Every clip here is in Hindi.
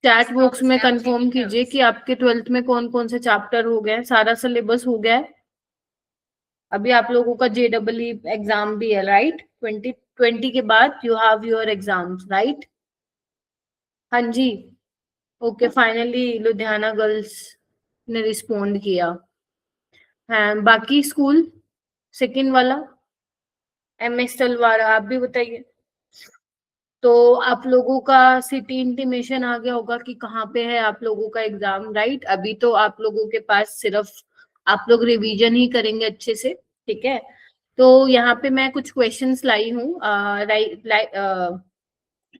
चैट बॉक्स में कंफर्म कीजिए कि आपके 12th में कौन कौन से चैप्टर हो गए, सारा सिलेबस हो गया है। अभी आप लोगों का JEE एग्जाम भी है, राइट? 2020 के बाद you have your exams, right? हाँ जी। ओके, फाइनली लुधियाना गर्ल्स ने रिस्पोंड किया। हाँ, बाकी स्कूल सेकंड वाला MS तलवार, आप भी बताइए। तो आप लोगों का सिटी इंटीमेशन आ गया होगा कि कहाँ पे है आप लोगों का एग्जाम, राइट? अभी तो आप लोगों के पास सिर्फ आप लोग रिवीजन ही करेंगे अच्छे से, ठीक है? तो यहाँ पे मैं कुछ क्वेश्चंस लाई हूँ,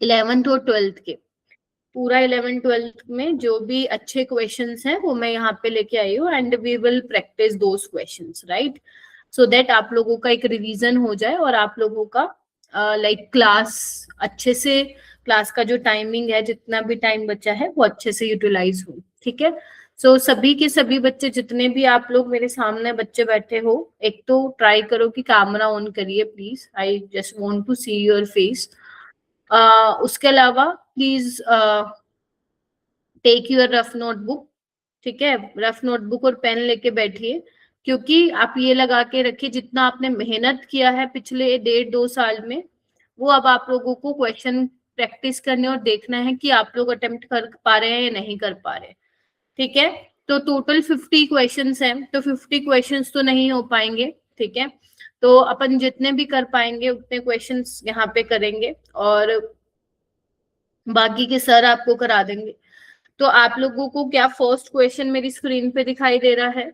11th और 12th के। पूरा 11th-12th में जो भी अच्छे क्वेश्चंस हैं वो मैं यहाँ पे लेके आई हूँ, and we will practise those questions, right? So that आप लोगों का एक रिवीजन हो जाए और आप लोगों का लाइक क्लास अच्छे से, क्लास का जो टाइमिंग है, जितना भी टाइम बचा है वो अच्छे से यूटिलाइज हो, ठीक है? सो सभी के सभी बच्चे, जितने भी आप लोग मेरे सामने बच्चे बैठे हो, एक तो ट्राई करो कि कैमरा ऑन करिए please, I just want to see your face. उसके अलावा please take your rough notebook, ठीक है? रफ नोटबुक और पेन लेके बैठिए, क्योंकि आप ये लगा के रखिए जितना आपने मेहनत किया है पिछले 1.5-2 साल में, वो अब आप लोगों को क्वेश्चन प्रैक्टिस करने और देखना है कि आप लोग अटेम्प्ट कर पा रहे हैं या नहीं कर पा रहे, ठीक है? तो टोटल 50 क्वेश्चंस हैं, तो 50 क्वेश्चंस तो नहीं हो पाएंगे, ठीक है? तो अपन जितने भी कर पाएंगे उतने क्वेश्चंस यहाँ पे करेंगे और बाकी के सर आपको करा देंगे। तो आप लोगों को क्या फर्स्ट क्वेश्चन मेरी स्क्रीन पे दिखाई दे रहा है?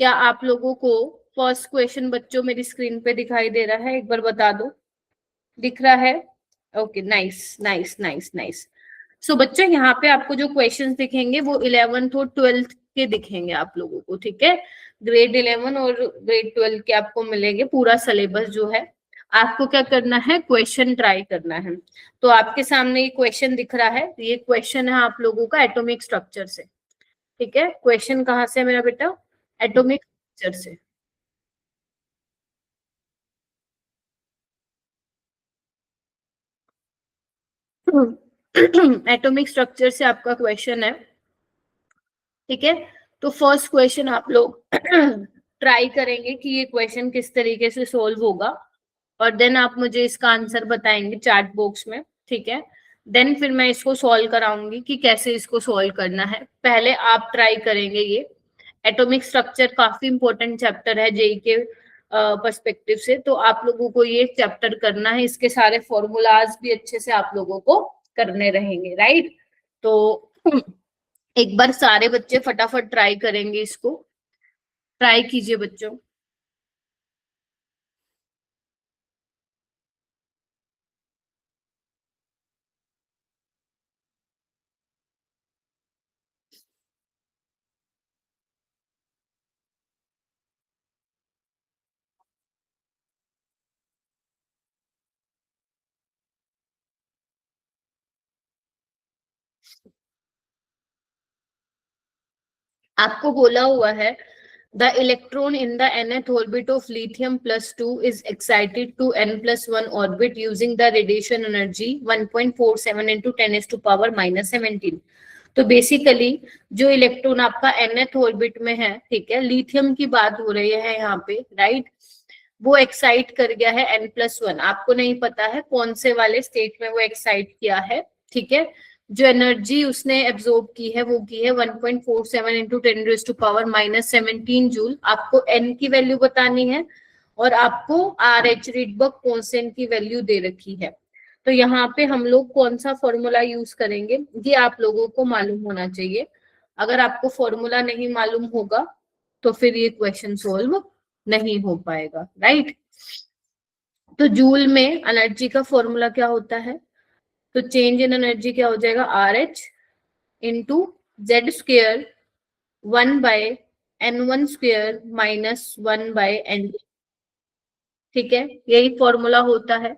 क्या आप लोगों को फर्स्ट क्वेश्चन बच्चों मेरी स्क्रीन पे दिखाई दे रहा है? एक बार बता दो, दिख रहा है? Okay, nice nice nice nice. So बच्चों, यहाँ पे आपको जो क्वेश्चंस दिखेंगे वो 11th और 12th के दिखेंगे आप लोगों को, ठीक है? ग्रेड 11 और ग्रेड 12 के आपको मिलेंगे, पूरा सिलेबस जो है। आपको क्या करना है? क्वेश्चन ट्राई करना है। तो आपके सामने ये क्वेश्चन दिख रहा है, ये क्वेश्चन है आप लोगों का एटॉमिक स्ट्रक्चर से, ठीक है? क्वेश्चन कहाँ से है मेरा बेटा? एटॉमिक स्ट्रक्चर से। एटॉमिक स्ट्रक्चर से आपका क्वेश्चन है, ठीक है? तो फर्स्ट क्वेश्चन आप लोग ट्राई करेंगे कि ये क्वेश्चन किस तरीके से सोल्व होगा, और देन आप मुझे इसका आंसर बताएंगे चैट बॉक्स में, ठीक है? देन फिर मैं इसको सॉल्व कराऊंगी कि कैसे इसको सॉल्व करना है। पहले आप ट्राई करेंगे ये एटॉमिक स्ट्रक्चर, काफी इंपॉर्टेंट चैप्टर है जेई के पर्सपेक्टिव से, तो आप लोगों को ये चैप्टर करना है। इसके सारे फॉर्मूलाज भी अच्छे से आप लोगों को करने रहेंगे, राइट? तो एक बार सारे बच्चे फटाफट ट्राई करेंगे इसको, ट्राई कीजिए बच्चों। आपको बोला हुआ है the electron in the nth orbit of lithium +2 is excited to n+1 orbit using the radiation energy 1.47 into 10⁻⁻17। तो बेसिकली जो इलेक्ट्रॉन आपका nth ऑर्बिट में है, ठीक है, लिथियम की बात हो रही है यहाँ पे, राइट? वो एक्साइट कर गया है n+1। आपको नहीं पता है कौन से वाले स्टेट में वो एक्साइट किया है, ठीक है? जो एनर्जी उसने एब्जॉर्ब की है वो की है 1.47 इंटू 10⁻⁻17 जूल। आपको n की वैल्यू बतानी है और आपको RH रिडबर्ग कांस्टेंट की वैल्यू दे रखी है। तो यहाँ पे हम लोग कौन सा फॉर्मूला यूज करेंगे ये आप लोगों को मालूम होना चाहिए। अगर आपको फॉर्मूला नहीं मालूम होगा तो फिर ये क्वेश्चन सोल्व नहीं हो पाएगा, राइट? तो जूल में एनर्जी का फॉर्मूला क्या होता है? तो चेंज इन एनर्जी क्या हो जाएगा? RH into Z², 1/n1² -1/n2, ठीक है? यही फॉर्मूला होता है।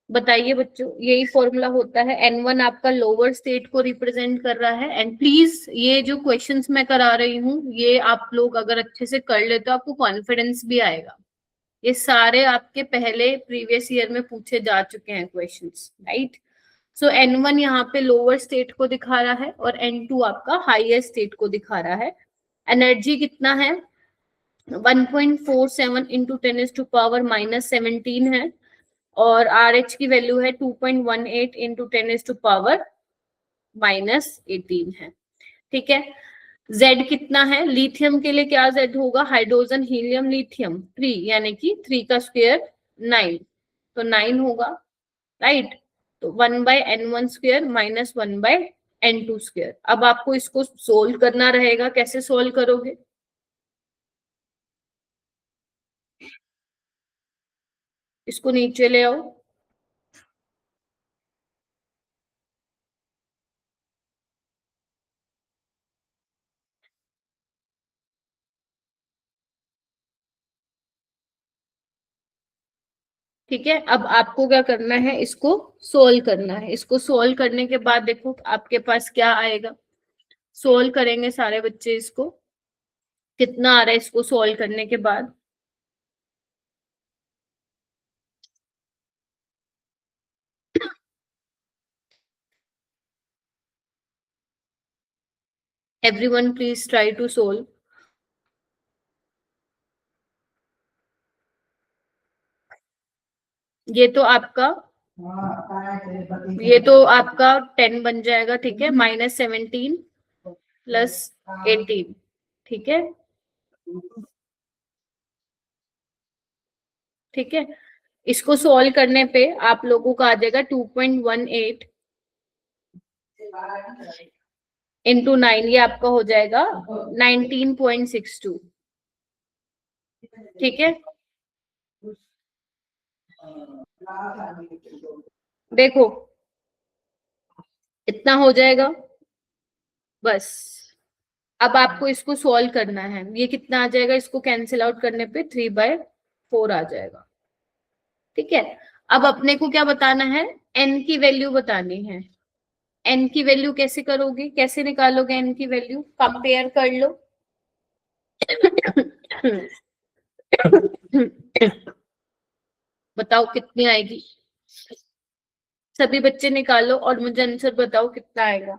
बताइए बच्चों, यही फॉर्मूला होता है। n1 आपका लोअर स्टेट को रिप्रेजेंट कर रहा है। एंड प्लीज ये जो क्वेश्चंस मैं करा रही हूँ ये आप लोग अगर अच्छे से कर लेते हो आपको कॉन्फिडेंस भी आएगा, ये सारे आपके पहले प्रीवियस ईयर में पूछे जा चुके हैं क्वेश्चंस, राइट। सो N1 यहाँ पे लोअर स्टेट को दिखा रहा है और N2 आपका हाईएस्ट स्टेट को दिखा रहा है। एनर्जी कितना है, 1.47 इंटू 10⁻⁻17 है, और RH की वैल्यू है 2.18 इंटू 10⁻⁻18 है, ठीक है। Z कितना है, लिथियम के लिए क्या Z होगा, हाइड्रोजन हीलियम लिथियम 3, यानी कि 3 का स्क्वायर 9, तो 9 होगा, राइट। तो 1/N1² माइनस 1/N2²। अब आपको इसको सोल्व करना रहेगा, कैसे सोल्व करोगे, इसको नीचे ले आओ, ठीक है। अब आपको क्या करना है, इसको सोल्व करना है। इसको सोल्व करने के बाद देखो आपके पास क्या आएगा, सोल्व करेंगे सारे बच्चे इसको, कितना आ रहा है इसको सोल्व करने के बाद। Everyone please try to solve. ये तो आपका 10 बन जाएगा, ठीक है, -17 प्लस 18, ठीक है, ठीक है। इसको सोल्व करने पे आप लोगों का आ जाएगा 2.18 इंटू 9, ये आपका हो जाएगा 19.62, ठीक है। देखो इतना हो जाएगा, बस। अब आपको इसको सॉल्व करना है, ये कितना आ जाएगा, इसको कैंसिल आउट करने पे 3/4 आ जाएगा, ठीक है। अब अपने को क्या बताना है, n की वैल्यू बतानी है। n की वैल्यू कैसे करोगे, कैसे निकालोगे n की वैल्यू, कंपेयर कर लो। बताओ कितनी आएगी, सभी बच्चे निकालो और मुझे आंसर बताओ कितना आएगा।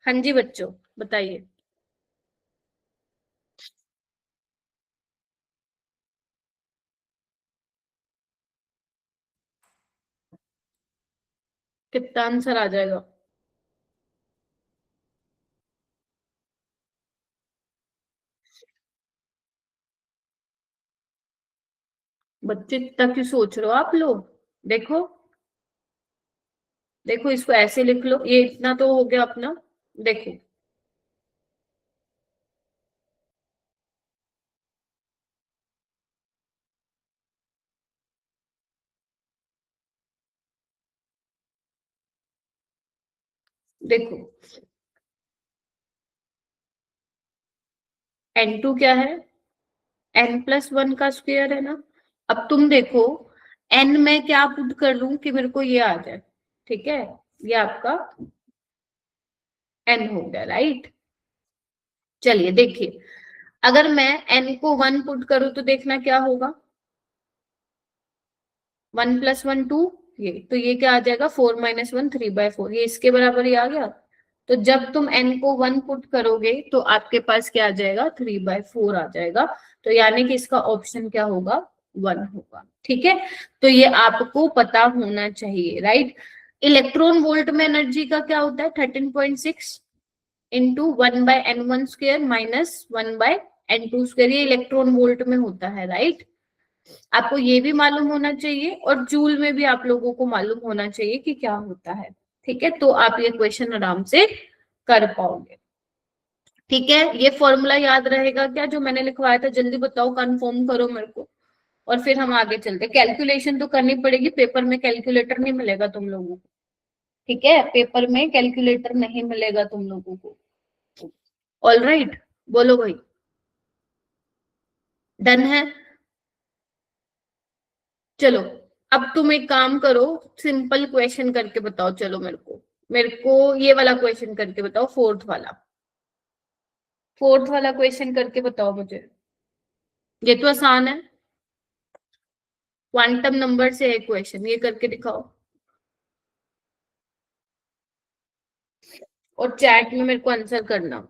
हाँ जी बच्चों बताइए। कितना आंसर आ जाएगा, बच्चे इतना क्यों सोच रहे हो आप लोग। देखो देखो इसको ऐसे लिख लो, ये इतना तो हो गया अपना, देखो देखो N2 क्या है, n+1 का स्क्वायर है ना। अब तुम देखो n में क्या पुट कर लूं कि मेरे को ये आ जाए, ठीक है, ये आपका n हो गया, राइट। चलिए देखिए, अगर मैं n को 1 पुट करूं तो देखना क्या होगा, 1+1 2, ये तो ये क्या आ जाएगा, 4 - 1 3/4, ये इसके बराबर ही आ गया। तो जब तुम n को 1 पुट करोगे तो आपके पास क्या आ जाएगा, 3/4 आ जाएगा। तो यानी कि इसका ऑप्शन क्या होगा, 1 होगा, ठीक है। तो ये आपको पता होना चाहिए, राइट। इलेक्ट्रॉन वोल्ट में एनर्जी का क्या होता है, 13.6 इंटू 1/n1² माइनस 1/n2², ये इलेक्ट्रॉन वोल्ट में होता है, राइट। आपको ये भी मालूम होना चाहिए और जूल में भी आप लोगों को मालूम होना चाहिए कि क्या होता है, ठीक है। तो आप ये क्वेश्चन आराम से कर पाओगे, ठीक है। ये फॉर्मूला याद रहेगा क्या जो मैंने लिखवाया था, जल्दी बताओ, कंफर्म करो मेरे को, और फिर हम आगे चलते। कैलकुलेशन तो करनी पड़ेगी, पेपर में कैलकुलेटर नहीं मिलेगा तुम लोगों को, ठीक है, पेपर में कैलकुलेटर नहीं मिलेगा तुम लोगों को। ऑल राइट, बोलो भाई, डन है। चलो अब तुम एक काम करो, सिंपल क्वेश्चन करके बताओ, चलो मेरे को ये वाला क्वेश्चन करके बताओ, फोर्थ वाला क्वेश्चन करके बताओ मुझे। ये तो आसान है, क्वांटम नंबर से है क्वेश्चन, ये करके दिखाओ। और चैट में मेरे को आंसर करना।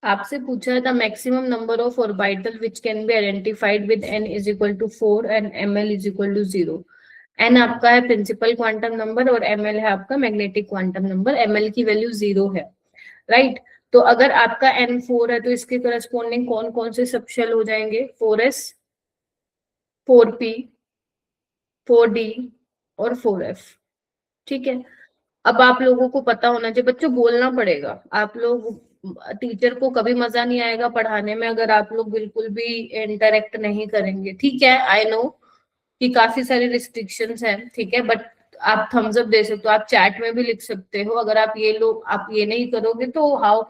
आपसे पूछा था maximum number of orbital which can be identified with n is equal to 4 and ml is equal to 0। n आपका है प्रिंसिपल क्वांटम नंबर और ml है आपका मैग्नेटिक क्वांटम नंबर, ml की वैल्यू 0 है, राइट। तो अगर आपका n 4 है तो इसके करस्पॉन्डिंग कौन कौन से सब शेल हो जाएंगे, 4s, 4p, 4d और 4f, ठीक है। अब आप लोगों को पता होना चाहिए, बच्चों बोलना पड़ेगा, आप लोग, टीचर को कभी मजा नहीं आएगा पढ़ाने में अगर आप लोग बिल्कुल भी इंटरेक्ट नहीं करेंगे, ठीक है। आई नो कि काफी सारी रिस्ट्रिक्शंस हैं, ठीक है, बट आप थम्स अप दे सकते हो, आप चैट में भी लिख सकते हो। अगर आप ये नहीं करोगे तो हाउ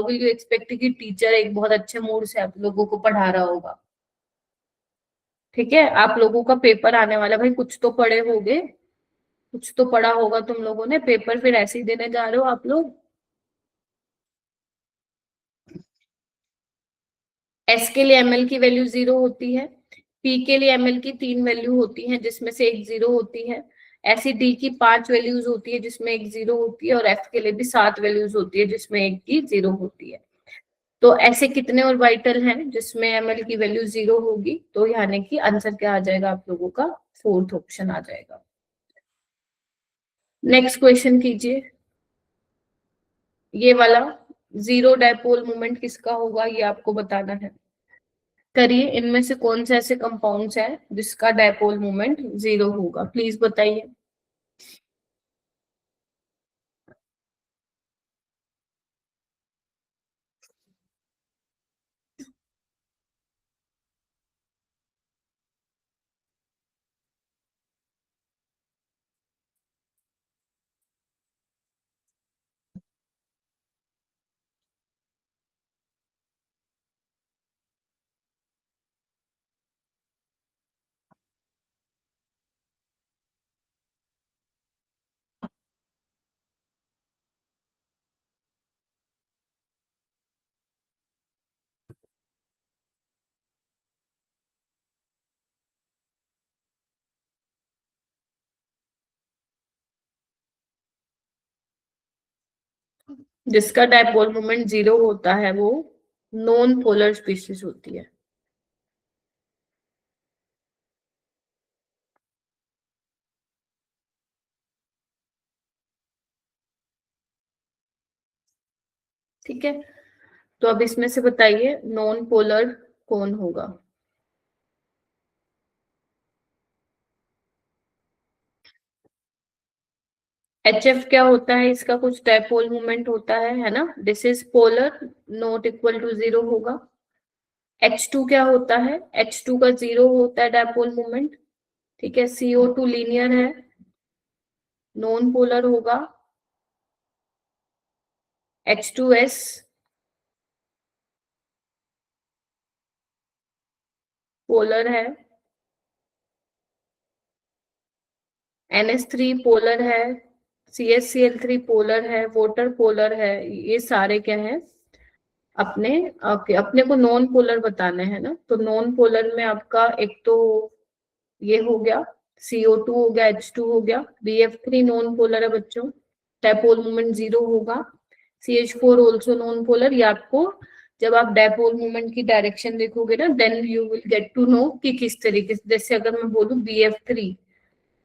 विल यू एक्सपेक्ट कि टीचर एक बहुत अच्छे मूड से आप लोगों को पढ़ा रहा होगा, ठीक है। आप लोगों का पेपर आने वाला है, भाई कुछ तो पढ़े होगे, कुछ तो पढ़ा होगा तुम लोगों ने, पेपर फिर ऐसे ही देने जा रहे हो आप लोग। एस के लिए एमएल की वैल्यू 0 होती है, पी के लिए एमएल की 3 वैल्यू होती है जिसमें से एक 0 होती है, ऐसी डी की 5 वैल्यूज होती है जिसमें एक 0 होती है, और एफ के लिए भी 7 वैल्यूज होती है जिसमें एक की 0 होती है। तो ऐसे कितने ऑर्बिटल हैं जिसमें एमएल की वैल्यू 0 होगी, तो यानी कि आंसर क्या आ जाएगा आप लोगों का, फोर्थ ऑप्शन आ जाएगा। नेक्स्ट क्वेश्चन कीजिए। ये वाला, जीरो डायपोल मोमेंट किसका होगा ये आपको बताना है। करिए, इनमें से कौन से ऐसे कंपाउंड्स हैं जिसका डायपोल मोमेंट 0 होगा, प्लीज बताइए। जिसका डायपोल मोमेंट 0 होता है वो नॉन पोलर स्पीशीज होती है। ठीक है, तो अब इसमें से बताइए नॉन पोलर कौन होगा। एच एफ क्या होता है, इसका कुछ डायपोल मोमेंट होता है ना, this is polar, not equal to 0 होगा। H2 क्या होता है, H2 का 0 होता है डायपोल मोमेंट, ठीक है। CO2 लीनियर है, नॉन पोलर होगा। H2S पोलर है, NH3 पोलर है, CH3 पोलर है, वाटर पोलर है, ये सारे क्या है अपने अपने को नॉन पोलर बताने हैं ना। तो नॉन पोलर में आपका एक तो ये हो गया CO2 हो गया, H2 हो गया, BF3 नॉन पोलर है बच्चों, डायपोल मोमेंट 0 होगा। CH4 also non polar. ये आपको जब आप डायपोल मोमेंट की डायरेक्शन देखोगे ना, then you will get to know कि किस तरीके से। जैसे अगर मैं बोलूं BF3,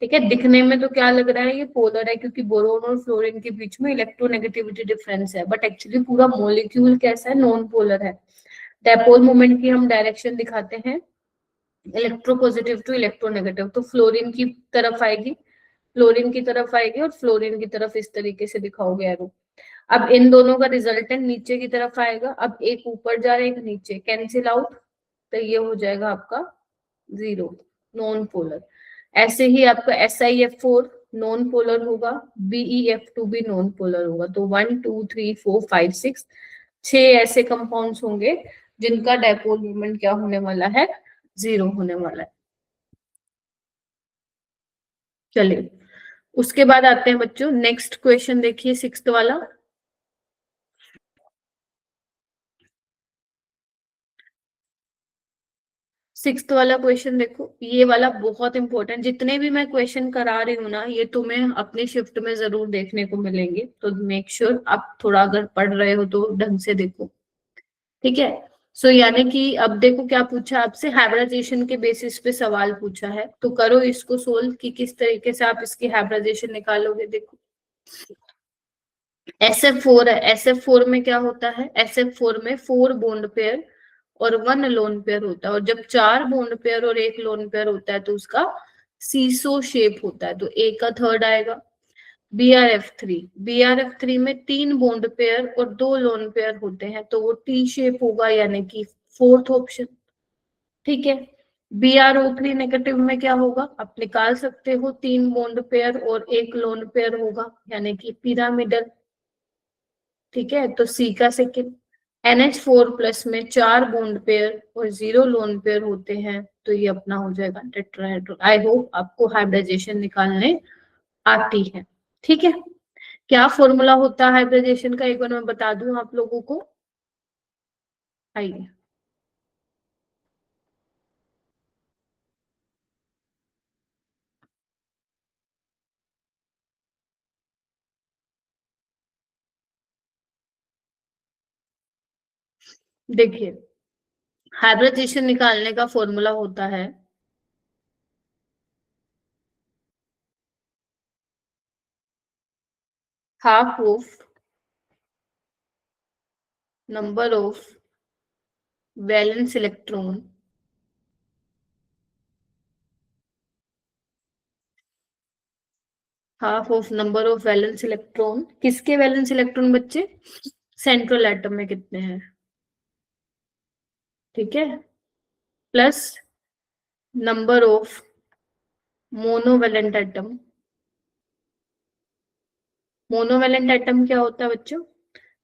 ठीक है, दिखने में तो क्या लग रहा है ये पोलर है क्योंकि बोरोन और फ्लोरीन के बीच में इलेक्ट्रोनेगेटिविटी डिफरेंस है, बट एक्चुअली पूरा मॉलिक्यूल कैसा है, नॉन पोलर है। डायपोल मोमेंट की हम डायरेक्शन दिखाते हैं इलेक्ट्रोपॉजिटिव टू इलेक्ट्रोनेगेटिव, तो फ्लोरीन की तरफ आएगी, फ्लोरीन की तरफ आएगी और फ्लोरीन की तरफ इस तरीके से दिखाओगे एरो। अब इन दोनों का रिजल्टेंट नीचे की तरफ आएगा, अब एक ऊपर जा रहा है एक नीचे, कैंसिल आउट, तो ये हो जाएगा आपका 0, नॉन पोलर। ऐसे ही आपका SiF4 नॉन पोलर होगा, BeF2 भी नॉन पोलर होगा। तो 1 2 3 4 5 6 6 ऐसे कंपाउंड्स होंगे जिनका डायपोल मोमेंट क्या होने वाला है, 0 होने वाला है। चलिए उसके बाद आते हैं बच्चों, नेक्स्ट क्वेश्चन देखिए, 6th वाला। 6th वाला क्वेश्चन देखो, ये वाला बहुत इंपॉर्टेंट, जितने भी मैं क्वेश्चन करा रही हूँ ना, ये तुम्हें अपनी शिफ्ट में जरूर देखने को मिलेंगे, तो मेक श्योर आप थोड़ा अगर पढ़ रहे हो तो ढंग से देखो, ठीक है। सो यानी कि अब देखो क्या पूछा आपसे, हाइब्रिडाइजेशन के बेसिस पे सवाल पूछा है, तो करो इसको सोल्व कि किस तरीके से आप इसकी हाइब्रिडाइजेशन निकालोगे। देखो SF4 है, SF4 में क्या होता है, SF4 में 4 बॉन्ड पेयर और 1 लोन पेयर होता है, और जब 4 बॉन्ड पेयर और 1 लोन पेयर होता है तो उसका सीसो शेप होता है, तो A का थर्ड आएगा। BRF3 में 3 बॉन्ड पेयर और 2 लोन पेयर होते हैं, तो वो T शेप होगा, यानी कि फोर्थ ऑप्शन, ठीक है। BrO3 नेगेटिव में क्या होगा, आप निकाल सकते हो, 3 बॉन्ड पेयर और 1 लोन पेयर होगा, यानी कि पिरामिडल, ठीक है। तो C का सेकेंड। NH4 प्लस में 4 बॉन्ड पेयर और 0 लोन पेयर होते हैं, तो ये अपना हो जाएगा टेट्राहेड्रल। आई होप आपको हाइब्रिडाइजेशन निकालने आती है, ठीक है। क्या फॉर्मूला होता है हाइब्रिडाइजेशन का, एक बार मैं बता दूं आप लोगों को, आइए। देखिए हाइब्रिडाइजेशन निकालने का फॉर्मूला होता है half of number of valence electron half of number of valence electron, किसके वैलेंस इलेक्ट्रॉन बच्चे, सेंट्रल एटम में कितने हैं, ठीक है, plus number of monovalent atom. Monovalent atom क्या होता है बच्चों,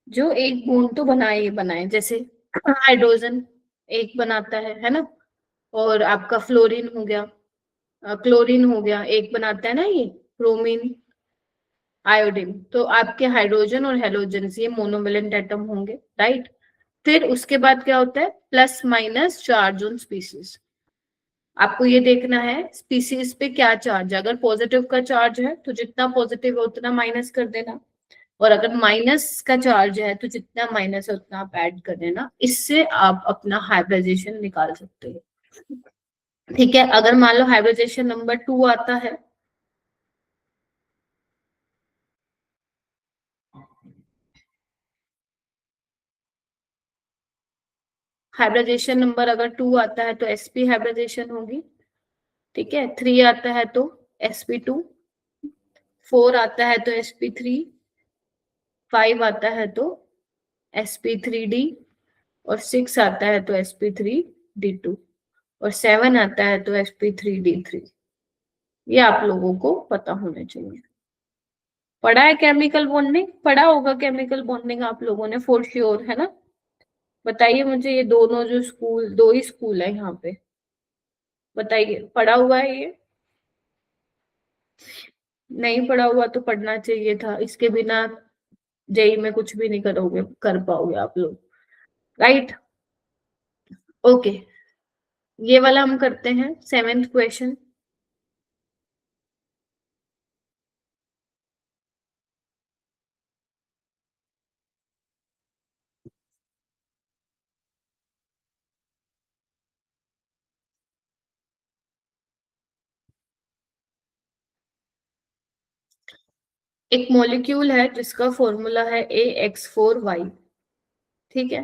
जो एक बॉन्ड तो बनाए ही बनाए, जैसे हाइड्रोजन एक बनाता है ना, और आपका फ्लोरीन हो गया, क्लोरीन हो गया, एक बनाता है ना ये, ब्रोमीन, आयोडीन, तो आपके हाइड्रोजन और हेलोजन ये मोनोवेलेंट एटम होंगे, राइट। फिर उसके बाद क्या होता है, plus minus charge on species. आपको ये देखना है स्पीसीज पे क्या चार्ज है, अगर पॉजिटिव का चार्ज है तो जितना पॉजिटिव है उतना माइनस कर देना, और अगर माइनस का चार्ज है तो जितना माइनस है उतना आप ऐड कर देना, इससे आप अपना हाइब्रिडाइजेशन निकाल सकते हो, ठीक है। अगर मान लो हाइब्रिडाइजेशन नंबर 2 आता है, हाइब्रिडाइजेशन नंबर अगर 2 आता है तो sp हाइब्रिडाइजेशन होगी, ठीक है। 3 आता है तो sp2, 4 आता है तो sp3, 5 आता है तो sp3d, और 6 आता है तो sp3d2, और 7 आता है तो sp3d3। ये आप लोगों को पता होना चाहिए। पढ़ा है केमिकल बॉन्डिंग, पढ़ा होगा केमिकल बॉन्डिंग आप लोगों ने फॉर श्योर, है ना। बताइए मुझे, ये दोनों जो स्कूल, 2 ही स्कूल है यहाँ पे, बताइए पढ़ा हुआ है ये। नहीं पढ़ा हुआ तो पढ़ना चाहिए था, इसके बिना जेई में कुछ भी नहीं करोगे, कर पाओगे आप लोग, राइट। ओके, ये वाला हम करते हैं, सेवेंथ क्वेश्चन। एक मॉलिक्यूल है जिसका फॉर्मूला है AX4Y, ठीक है,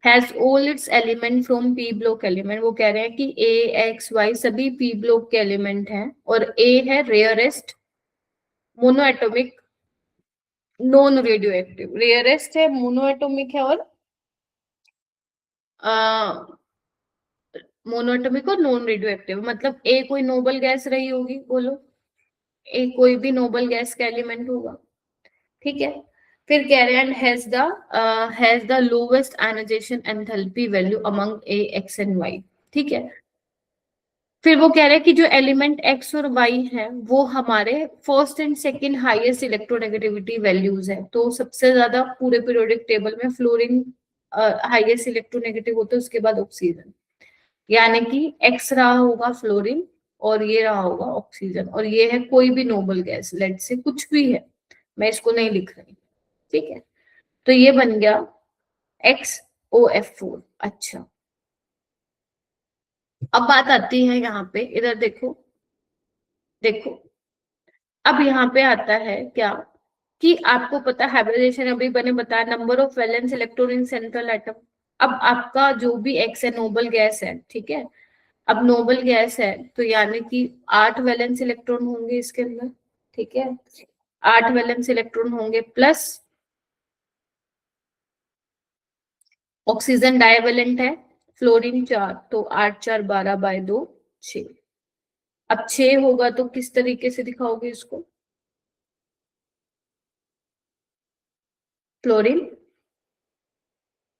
has all it's element from P block element. वो कह रहे हैं कि AXY सभी पी ब्लॉक के एलिमेंट हैं, और A है rarest mono atomic non radio active, rarest है, मोनो एटॉमिक है, और मोनो एटॉमिक और नॉन रेडियो एक्टिव, मतलब ए कोई नोबल गैस रही होगी, बोलो, ए कोई भी नोबल गैस का एलिमेंट होगा, ठीक है। फिर कह रहे हैं has the lowest ionisation enthalpy value among A X and Y, ठीक है। फिर वो कह रहे हैं कि जो एलिमेंट एक्स और वाई है वो हमारे first and second highest electronegativity values है। तो सबसे ज्यादा पूरे पीरियोडिक टेबल में फ्लोरीन हाईएस्ट इलेक्ट्रोनेगेटिव होता है, उसके बाद ऑक्सीजन, यानी कि एक्स रहा होगा फ्लोरीन, और ये रहा होगा ऑक्सीजन, और ये है कोई भी नोबल गैस, लेट से कुछ भी है, मैं इसको नहीं लिख रही, ठीक है। तो ये बन गया XOF4। अच्छा, अब बात आती है यहाँ पे, इधर देखो, देखो, अब यहाँ पे आता है क्या, कि आपको पता है हाइब्रिडेशन अभी मैंने बताया, number of valence electron in central atom. अब आपका जो भी एक्स है नोबल गैस है, ठीक है, अब नोबल गैस है तो यानी कि 8 वैलेंस इलेक्ट्रॉन होंगे इसके अंदर, ठीक है, 8 वैलेंस इलेक्ट्रॉन होंगे, प्लस ऑक्सीजन डाइवेलेंट है, फ्लोरीन 4, तो 8 4 12 बाय 2 6। अब 6 होगा तो किस तरीके से दिखाओगे इसको, फ्लोरीन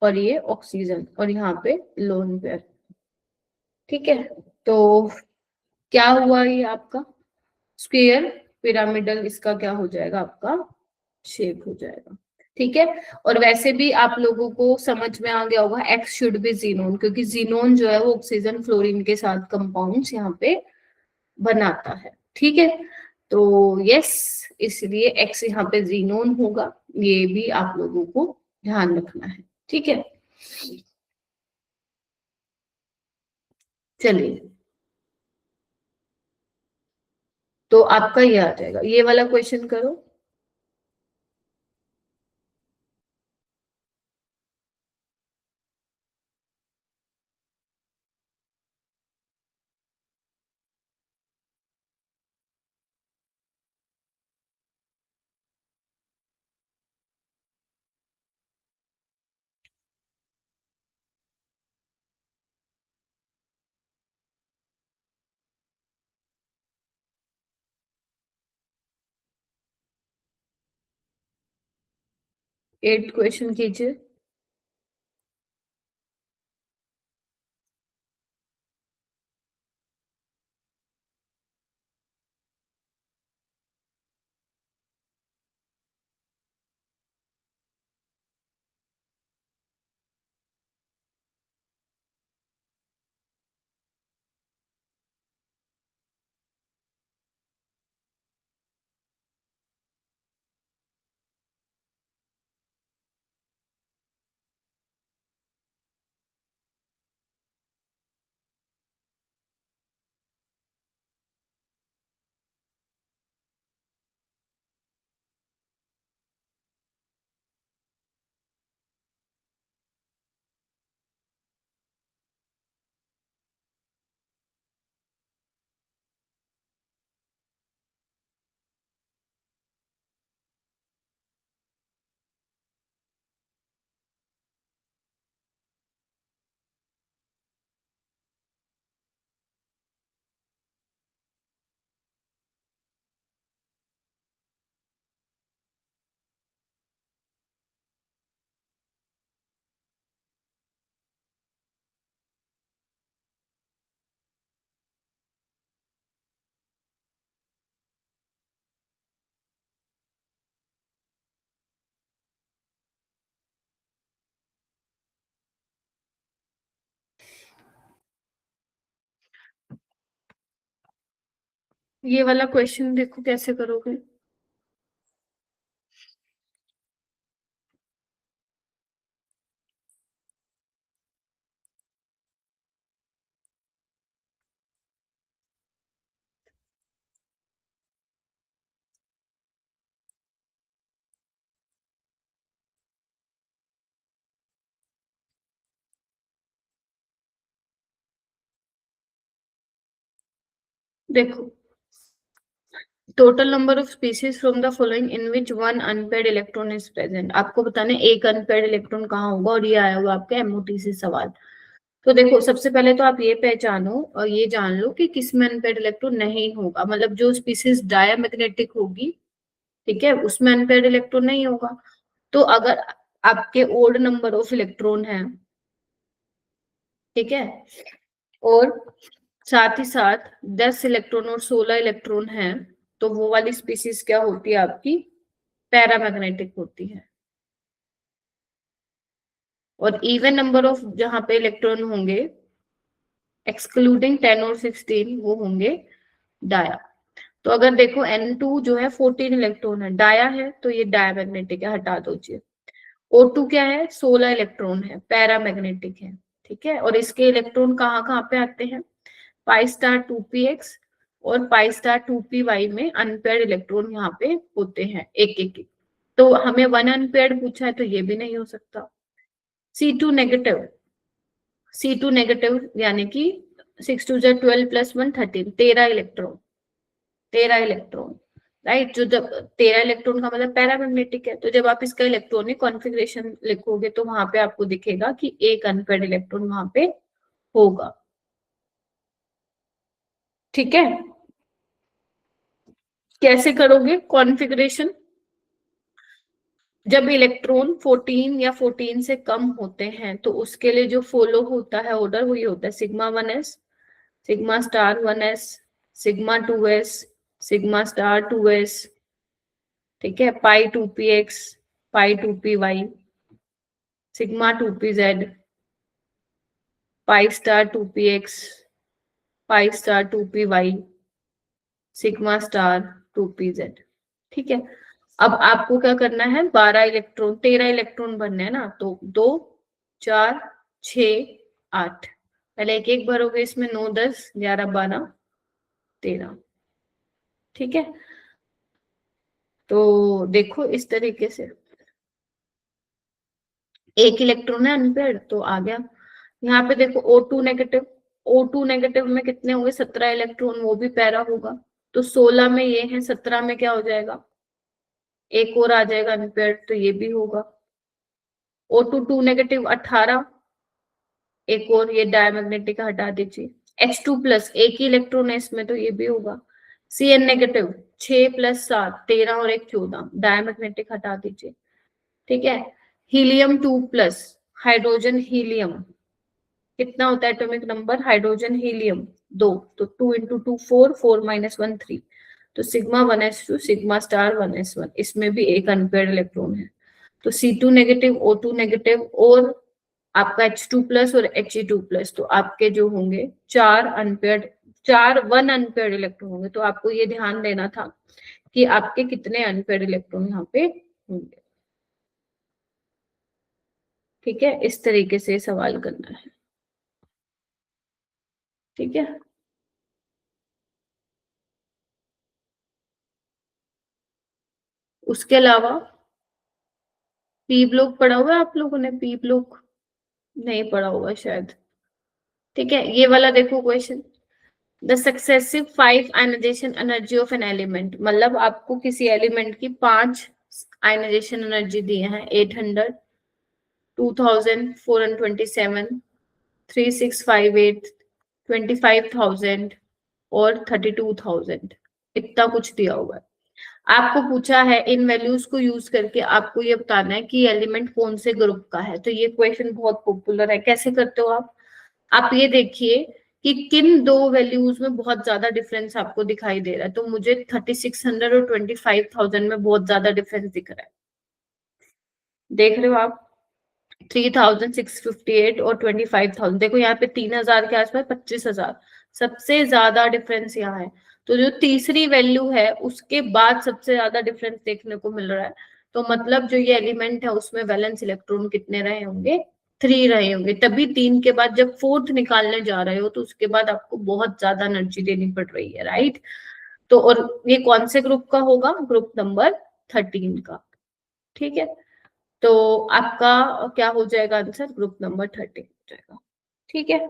और ये ऑक्सीजन और यहाँ पे लोन पेयर, ठीक है। तो क्या हुआ ये आपका स्क्वायर पिरामिडल, इसका क्या हो जाएगा आपका शेप हो जाएगा, ठीक है। और वैसे भी आप लोगों को समझ में आ गया होगा एक्स शुड बी जीनोन, क्योंकि जीनोन जो है वो ऑक्सीजन फ्लोरीन के साथ कंपाउंड्स यहाँ पे बनाता है, ठीक है। तो यस, इसलिए एक्स यहाँ पे जीनोन होगा, ये भी आप लोगों को ध्यान रखना है, ठीक है। चलिए, तो आपका ये आ जाएगा, ये वाला क्वेश्चन करो। 8 क्वेश्चन कीजिए। ये वाला क्वेश्चन देखो कैसे करोगे। देखो, total number of species from the following in which one unpaired electron is present. आपको बताना है एक अनपेयर्ड इलेक्ट्रॉन कहाँ होगा, और ये आया होगा आपका एमओटी से सवाल। तो देखो, सबसे पहले तो आप ये पहचानो और ये जान लो कि किस में अनपेयर्ड इलेक्ट्रॉन नहीं होगा, मतलब जो स्पीसीज डायमैग्नेटिक होगी, ठीक है, उसमें अनपेयर्ड इलेक्ट्रॉन नहीं होगा। तो अगर आपके ओड नंबर ऑफ इलेक्ट्रॉन है, ठीक है, और साथ ही साथ 10 इलेक्ट्रॉन और 16 इलेक्ट्रॉन है, तो वो वाली स्पीसीज क्या होती है आपकी, पैरामैग्नेटिक होती है। और इवन नंबर ऑफ जहां पे इलेक्ट्रॉन होंगे एक्सक्लूडिंग 10 और 16 वो होंगे डाया। तो अगर देखो N2 जो है 14 इलेक्ट्रॉन है, डाया है, तो ये डायमैग्नेटिक है, हटा दीजिए। O2 क्या है, 16 इलेक्ट्रॉन है, पैरामैग्नेटिक है, ठीक है। और इसके इलेक्ट्रॉन कहाँ कहाँ पे आते हैं, पाई स्टार 2px और पाई स्टार 2py में अनपेयर्ड इलेक्ट्रॉन यहाँ पे होते हैं एक एक एक। तो हमें वन अनपेयर्ड पूछा है, तो ये भी नहीं हो सकता। C2 नेगेटिव, C2 नेगेटिव यानी कि 6 2 12 + 1 13, 13 इलेक्ट्रॉन, 13 इलेक्ट्रॉन, राइट। जो जब 13 इलेक्ट्रॉन का मतलब पैरामैग्नेटिक है, तो जब आप इसका इलेक्ट्रॉनिक कॉन्फ़िगरेशन लिखोगे तो वहां पे आपको दिखेगा कि एक अनपेयर्ड इलेक्ट्रॉन वहां पे होगा, ठीक है। कैसे करोगे कॉन्फ़िगरेशन, जब इलेक्ट्रॉन 14 या 14 से कम होते हैं तो उसके लिए जो फॉलो होता है ऑर्डर वो ये होता है sigma 1s, sigma star 1s, sigma 2s, sigma star 2s, ठीक है, पाई 2px, पाई 2py, sigma 2pz, pi star 2px, pi star 2py, sigma star 2pz, ठीक है। अब आपको क्या करना है, 12 इलेक्ट्रॉन, 13 इलेक्ट्रॉन भरने हैं ना, तो 2 4 6 8, पहले एक एक भरोगे इसमें, 9 10 11 12 13, ठीक है। तो देखो इस तरीके से एक इलेक्ट्रॉन है अनपेयर्ड तो आ गया। यहाँ पे देखो O2 नेगेटिव, O2 नेगेटिव में कितने होंगे, 17 इलेक्ट्रॉन, वो भी पैरा होगा। तो 16 में ये है, 17 में क्या हो जाएगा, एक और आ जाएगा अनपेयर्ड, तो ये भी होगा। O2 2 नेगेटिव 18, एक और ये डायमैग्नेटिक हटा दीजिए। H2 प्लस, एक ही इलेक्ट्रॉन है इसमें, तो ये भी होगा। Cn नेगेटिव 6 + 7 13 और एक 14, डायमैग्नेटिक हटा दीजिए, ठीक है। हीलियम 2 प्लस, हाइड्रोजन हीलियम, कितना होता है एटॉमिक नंबर हाइड्रोजन हीलियम, 2, तो 2 × 2 4, 4 - 1 3, तो sigma 1s2 sigma star 1s1, इसमें भी एक अनपेयर्ड इलेक्ट्रॉन है। तो C2 नेगेटिव, O2 नेगेटिव और आपका H2 प्लस और He2 प्लस, तो आपके जो होंगे 4 अनपेयर्ड, 4 वन अनपेयर्ड इलेक्ट्रॉन होंगे। तो आपको ये ध्यान देना था कि आपके कितने अनपेयर्ड इलेक्ट्रॉन यहाँ पे होंगे, ठीक है। इस तरीके से सवाल करना है, ठीक है। उसके अलावा पी ब्लॉक पढ़ा हुआ है आप लोगों ने, पी ब्लॉक नहीं पढ़ा होगा शायद, ठीक है। ये वाला देखो question, the successive 5 ionisation energy of an element, मतलब आपको किसी एलिमेंट की 5 आयनाइजेशन एनर्जी दिए हैं, 800, 2427, 3658, 25000 और 32000, इतना कुछ दिया हुआ है। आपको पूछा है इन वैल्यूज को यूज करके आपको ये बताना है कि एलिमेंट कौन से ग्रुप का है। तो ये क्वेश्चन बहुत पॉपुलर है, कैसे करते हो आप ये देखिए कि किन दो वैल्यूज में बहुत ज्यादा डिफरेंस आपको दिखाई दे रहा है। तो मुझे 3600 और 25000 में बहुत ज्यादा डिफरेंस दिख रहा है, देख रहे हो आप, 3658 और 25000, देखो यहाँ पे 3000 के आसपास, 25000, सबसे ज्यादा डिफरेंस यहाँ है। तो जो तीसरी वैल्यू है उसके बाद सबसे ज्यादा डिफरेंस देखने को मिल रहा है। तो मतलब जो ये एलिमेंट है उसमें वैलेंस इलेक्ट्रॉन कितने रहे होंगे, 3 रहे होंगे। तभी 3 के बाद जब फोर्थ निकालने जा रहे हो तो उसके बाद आपको बहुत ज्यादा एनर्जी देनी पड़ रही है, राइट। तो और ये कौन से ग्रुप का होगा, ग्रुप नंबर 13 का, ठीक है। तो आपका क्या हो जाएगा आंसर, ग्रुप नंबर 13 हो जाएगा, ठीक है।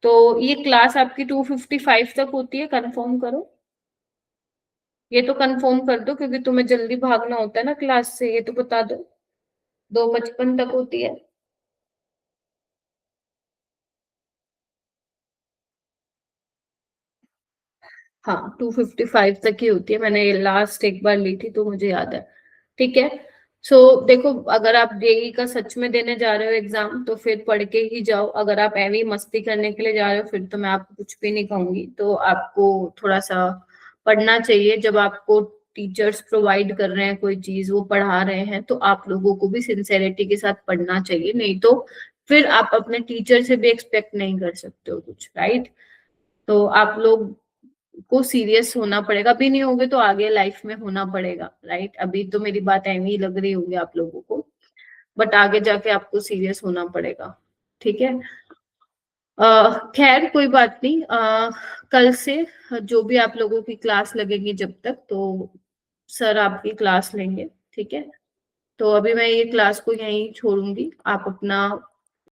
तो ये क्लास आपकी 255 तक होती है, कंफर्म करो। ये तो कंफर्म कर दो क्योंकि तुम्हें जल्दी भागना होता है ना क्लास से, ये तो बता दो। 2:55 तक होती है। हाँ 2:55 तक ही होती है, मैंने लास्ट एक बार ली थी तो मुझे याद है, ठीक है। सो देखो, अगर आप जेई का सच में देने जा रहे हो एग्जाम तो फिर पढ़ के ही जाओ। अगर आप ऐवी मस्ती करने के लिए जा रहे हो फिर तो मैं आपको कुछ भी नहीं कहूंगी। तो आपको थोड़ा सा पढ़ना चाहिए। जब आपको टीचर्स प्रोवाइड कर रहे हैं कोई चीज, वो पढ़ा रहे हैं, तो आप लोगों को भी सिंसेरिटी के साथ पढ़ना चाहिए। नहीं तो फिर आप अपने टीचर से भी एक्सपेक्ट नहीं कर सकते हो कुछ, राइट। तो आप लोग को सीरियस होना पड़ेगा, अभी नहीं होगे तो आगे लाइफ में होना पड़ेगा, राइट। अभी तो मेरी बात ऐवी ही लग रही होगी आप लोगों को, बट आगे जाके आपको सीरियस होना पड़ेगा, ठीक है। खैर कोई बात नहीं। कल से जो भी आप लोगों की क्लास लगेगी जब तक, तो सर आपकी क्लास लेंगे, ठीक है। तो अभी मैं ये क्लास को यहीं छोड़ूंगी। आप अपना